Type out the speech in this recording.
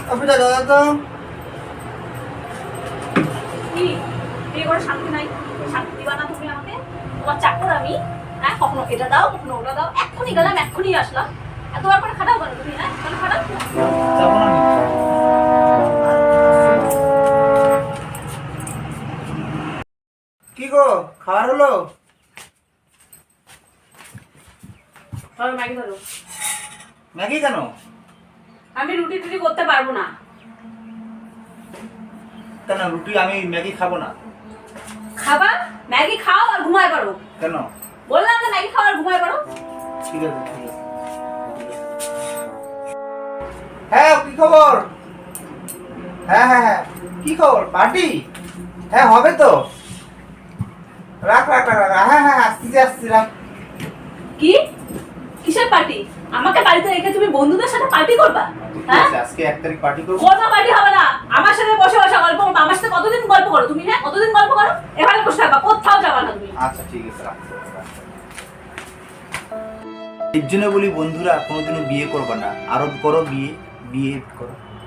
কপিটা দাও তো। কি বিয়ে করে শান্তি নাই? শান্তি দিবা না তুমি আমাকে? তোমার চাকর আমি? হ্যাঁ, কখনো এটা দাও কখনো ওটা দাও। এক্ষুনি গেলাম এক্ষুনি আসলাম। এতবার করে খাটাও কেন তুমি? হ্যাঁ, কেন খাটাও? যাবো না আমি। কি গো, খাবার হলো? ধরো ম্যাগি ধরো। ম্যাগি কেন? আমি রুটি টুটি করতে পারবো না। কেন রুটি আমি ম্যাগি খাবো না? খাবা? ম্যাগি খাও আর ঘুমায় পারো। কেন? বললাম না ম্যাগি খাও আর ঘুমায় পারো। ঠিক আছে ঠিক আছে। হ্যাঁ কি খবর? হ্যাঁ হ্যাঁ হ্যাঁ, কি খবর? পার্টি? হ্যাঁ হবে তো। রাখ রাখ রাখ রাখ। হ্যাঁ হ্যাঁ আসছি আসছি, রাখ। কি? কিসের পার্টি? আমাকে বাড়িতে রেখে তুমি বন্ধুদের সাথে পার্টি করবা? হ্যাঁ, আজকে 1 তারিখ পার্টি করব। কোনো পার্টি হবে না। আমার সাথে বসে বসে গল্প করবো। আমার সাথে কতদিন গল্প করো তুমি? না কতদিন গল্প করো? এখানে বসে থাকবা, কোথাও যাবা না তুমি। আচ্ছা ঠিক আছে, রাখ। এর জন্য বলি বন্ধুরা, কোনোদিনও বিয়ে করবে না, আরব করো, বিয়ে বিয়ে করো।